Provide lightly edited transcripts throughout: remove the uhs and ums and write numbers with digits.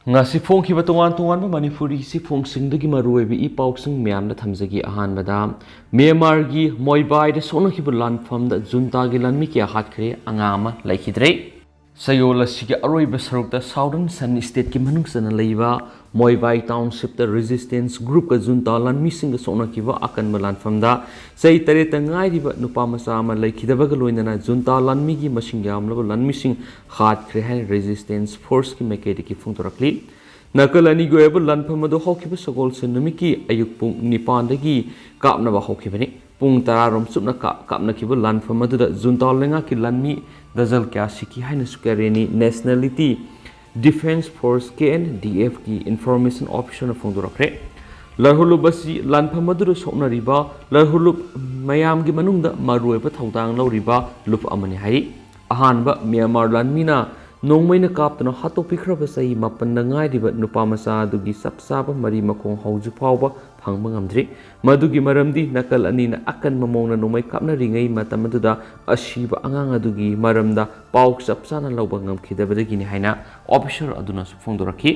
ngasi phongkhiba tongan manipuri siphongsingdagi maruoibi ipausing miyamna thamjagi ahanbada Myanmar gi moibai de sonakhiba lanfamda junta gi lanmi kya hatkre angama laikhidre sayola sigi aroiba sarukta southern sun state ki manungsana leiba moibai township the resistance group ka junta lanmi singa sonakhiba akan lanfamda sei tare tangai riba nupa masa ma laikhidabaga loinana junta lanmi gi masingyamlaba lanmi sing hatkre hai resistance force ki mekedi ki phungtorakli nakalani goeba lanfamado hokiba sagol senumiki ayuk pung nipandagi kapnaba hokibani pung tararom supna kapna kiba lanfamado da junta lenga ki lanmi dazal kya siki haina sukareni nationality defense force KNDF ki information officer na phongdorakre larhulu basi lanfamado sokna riba larhulu mayam gi manungda marueba thaudang loriba lup amani hai ahanba Myanmar lanmina nongmaina kaptana hato pikraba sai mapanna ngai riba nupa masa dugi sapsaba mari makong hauju phawba phangba ngamdri madugi maramdi nakal anina akan mamongna nongmai kapna ringai matamaduda ashiba angang adugi maramda pauk sapsana lawba ngamkhidabadagi ni haina officer aduna phongdoraki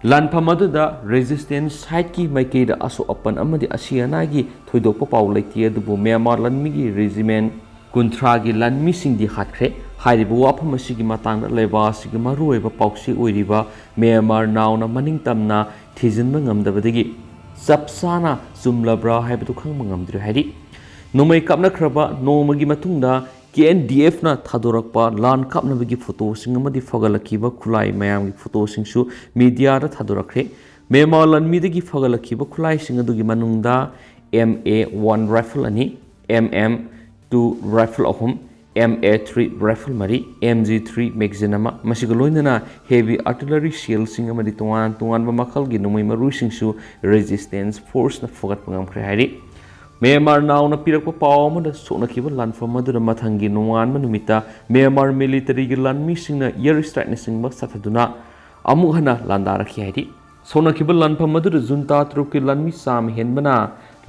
lanfamaduda resistance site ki maikeida aso apan amadi asiana gi thoidokpa paw laiti adubu Myanmar lanmigi regiment kunthra gi lanmi singdi hatkre hairibu wafam asigi matangda leba asigi maruoiba pauksi oiriba Myanmar nauna maning tamna thijinba ngamdabadagi sapsana sumlabra haibatu khangba ngamdri hairi nomai kapna khraba nomagi matungda KNDF na thadorakpa lan kapnabagi photo singamadi fagalakiba khulai mayamgi photo singsu media da thadorakre Myanmar lanmidagi fagalakiba khulai singadugi manungda MA1 rifle ani MM2 rifle ahum MA3 rifle mari MG3 magazine ama masigaloinana heavy artillery shell sing amadi tongan ba makal gi numai maru singsu resistance force na fogat pangam khre hari Myanmar naw na pirakpa paw ma da sona kiba lanfam madura mathangi nungan manumita Myanmar military gi lanmi singna air strike na singba sathaduna amu hana landara khi hari sona kiba lanfam madura junta truk ki lanmi sam henbana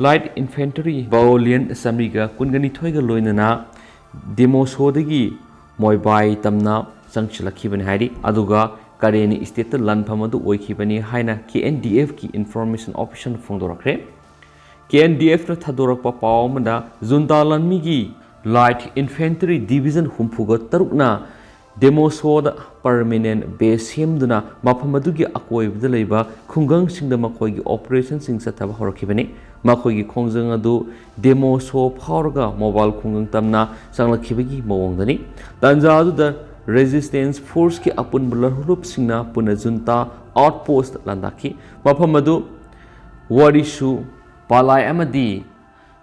light infantry battalion assembly ga kungani thoiga loinana demo sodagi moibai tamna sangchilakibani hairi aduga kareni state lanfamadu oikibani haina KNDF ki information officer phongdorakre KNDF na thadorakpa pawmada junta lanmi gi light infantry division humpuga tarukna demo soda permanent base hemduna mafamadu gi akoibda leiba khungang singda makoi gi operation sing sathaba horakibani makoi gi khongjang adu demo so phawrga mobile khungang tamna sanglakibagi mawongdani tanja adu da resistance force ki apun bular hulup singna puna junta outpost landaki mafamadu warisu palai amadi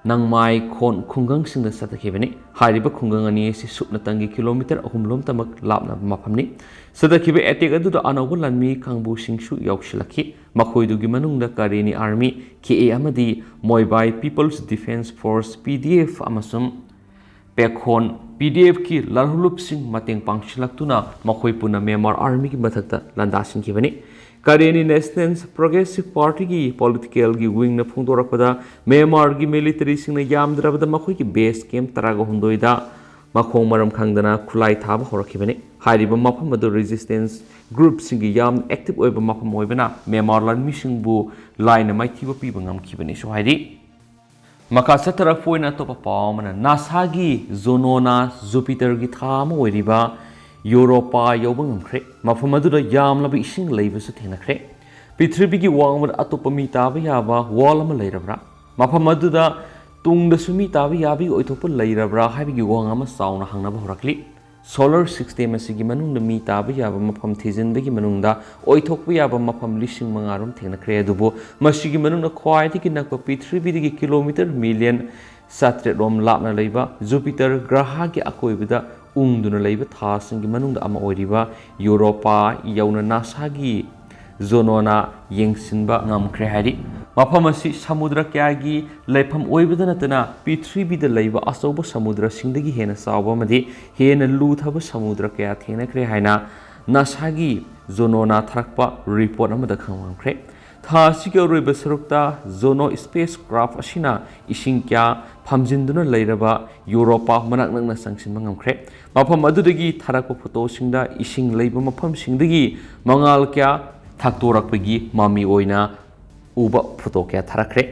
nangmai khon khungang singda satakibani hariba khungang ani si supna tangi kilometer ahumlom tamak lapna maphamni sadakibe attack adu da anawu lanmi khangbu singsu yaukshilaki makhoi dugi manungda kareni army KA amadi moibai people's defense force PDF amasum pekhon PDF ki larhulup sing mateng pangchilaktuna makhoi puna Myanmar army ki mathakta landasin kibani Kareni National Progressive Party ki political ki wing na phungdorakpada Myanmar ki military sing na yamdrabada makhoi ki base camp taraga hundoida makhong maram khangdana khulai thaba horakibani hairiba mafam adu resistance group sing ki yam active oiba mafam oibana Myanmar lanmi singbu line mai thiba piba ngamkhibani so hairi makasa tarak poina topa pawmana nasagi zonona Jupiter ki thama oiriba Europa yobang amkre mafamadura yamlaba ising leibasu thenakre Prithvigi wangmad atopa mi taba yaba wall ama leirabra mafamadura tungda sumi taba yabi oitopa leirabra haibigi wang ama sauna hangnaba horakli solar system asigi manungda mi taba yaba mafam Thijinduri manungda oitokpa yaba mafam lising mangarum thenakre adubo masigi manungda khwaidagi nakpa Prithvigi kilometer million satre rom lapna leiba Jupiter graha ki akoibida ungduna leiba thasingi manungda ama oiriba Europa yauna nasagi zonona yengsinba ngamkre hari mafam asi samudra kyagi leifam oibada natana Prithvida leiba asoba samudra singdagi hena sawba madi hena luthaba samudra kya thenakre haina nasagi zonona thrakpa report amada khangmangkre था asiga roiba sarukta zono spacecraft asina ising kya phamjinduna leiraba Europa manak nangna sangsinba ngamkhre mafam adudagi tharakpa photo singda ising leiba mafam singdagi mangal kya thaktorakpagi mami oina uba photo kya tharakre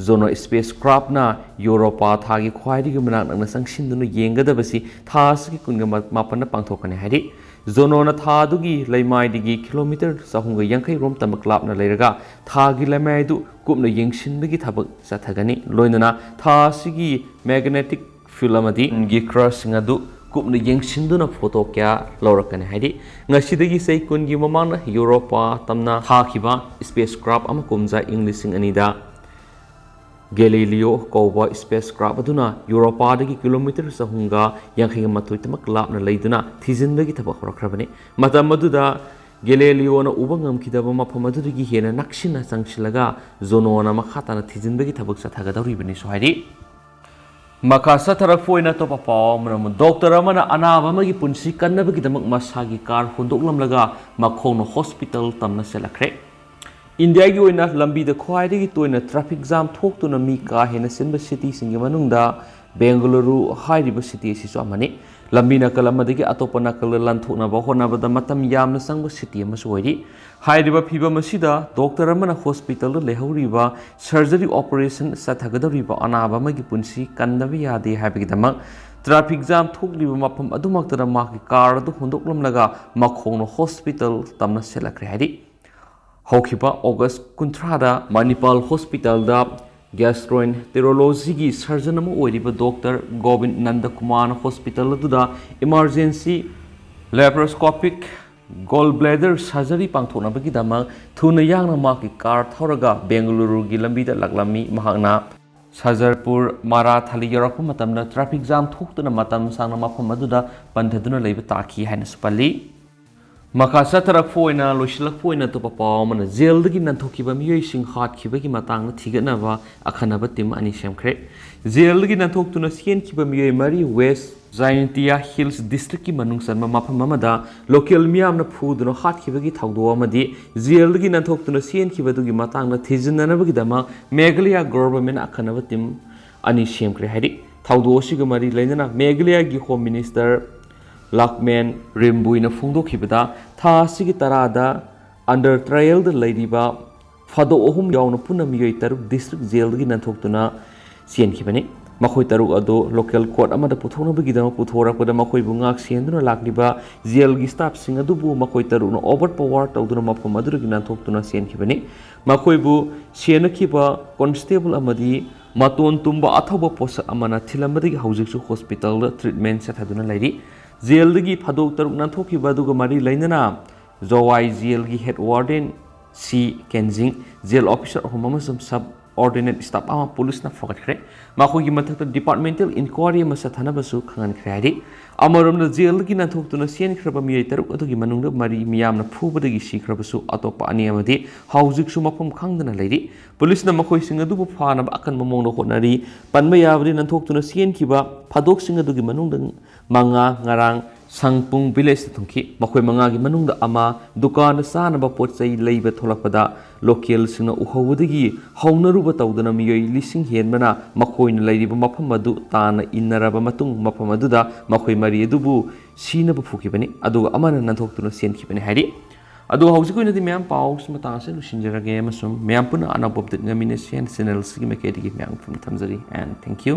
zono spacecraft na Europa thagi khwaidigi manak nangna sangsinduna yengadabasi tha asigi kunga mapanna pangthokane hari zono na tha dugi leimai digi kilometer sahunga yankai rom tamak lapna leiraga thagi leimai du kupna yengsinbagi thabak sathagani loinana tha asigi magnetic field amadi gi crossing adu kupna yengsinduna photo kya laurakane haidi ngasidagi sei kungi mamangna Europa tamna thakiba spacecraft ama kumja Englishing anida Galileo Koba spacecraft aduna Europa dagi kilometer sahunga yankhai matoi tamak lapna leiduna Thijinduri thabak horakrabani matam maduda Galileo na ubangam kidaba mafam adudagi hena nakshina sangsilaga zono na makhatana Thijinduri thabak sathagadawribani so haidi Makasa tarakfoina to papa manamu doctor amana anaba magi punsi kannabagi damak masagi kar hundoklamlaga makhongno hospital tamna selakre India gi oina lambi da khwaidagi toina traffic jam thoktuna mi ka hena sinba city singi manungda Bengaluru hairiba city sisu amani lambi na kalamadagi atopa na kala lanthokna ba honabada matam yamna sangba city amasu oiri hairiba phiba masida doctor amana hospital lehoriba surgery operation sathagadariba anaba magi punsi kandabi yade habigi dama traffic jam thokliba mafam adumaktara maki car adu hundoklamlaga makhongno hospital tamna selakre hari Hokipa August Kuntrada Manipal Hospital da gastroenterology gi surgeon ama oiriba Dr. Govind Nandakumar Hospital da emergency laparoscopic gallbladder surgery pangthona bagi dama thuna yangna maki car thoraga Bengaluru gi lambi da laklami mahakna Sajarpur Marathali yarakpa matamna traffic jam thoktuna matam sangna mafam aduda panthaduna leiba taki haina supali Makasa tarakfoina loisilakfoina to papa mana jaildagi nanthokiba miyoi sing hatkibagi matangna thiganaba akhanaba tim ani semkhre jaildagi nanthoktuna sienkiba miyoi mari West Jaintia Hills district ki manung sanma mafam amada local miyamna phuduna hatkibagi thawdo amadi jaildagi nanthoktuna sienkiba dugi matangna thijinanabagi dama Meghalaya government akhanaba tim ani semkhre hari thawdo siga mari leinana Meghalaya gi home minister Lakman Rimbuina Fungdokibada Thasigi Tarada under trial the lady ba Fado Ohum Yauna Puna Miyoi Taruk district jail gi nanthokuna sien kibani makhoi taruk ado local court amada puthona bagidama puthora pada makhoi bungak sienduna lakliba jail gi staff sing adubu makhoi taruk no overpower tawduna mafam aduru gi nanthokuna sien kibani makhoi bu siena kiba constable amadi maton tumba athoba posa amana thilamadi haujiksu hospital treatment sathaduna lairi jail dagi phadok taruk nanthokiba aduga mari lainana Zawai jail gi head warden C Kenzing jail officer amasum sub ordinate staff ama police na fokatkre makhogi mathakta departmental inquiry ma sathanabasu khangan khreari amaramna jail gi nanthoktuna sien khraba miyai taruk adugi manungda mari miyamna Phubadagi Sikhrebasu atopa ani amadi haujiksu mafam khangdana leiri police na makhoi singa dubu phana akan mamongna honari panma yabri nanthoktuna sien kiba phadok singa dugi manungda manga ngarang Sangpung village thungki makhoi manga gi manungda ama dukan sanaba potchai leiba tholakpada local sina uhawdagi haunaruba tawdana miyoi lising henmana makhoina leiriba mafam adu tana innaraba matung mafam aduda makhoi mari adubu sinaba phukibani aduga amana nanthoktuna senkibani hari adu hausikoi nadi myam paus matase lusinjarage masum myam puna anabobdet ngamine sen channel sigi mekedi myam phum thamjari and thank you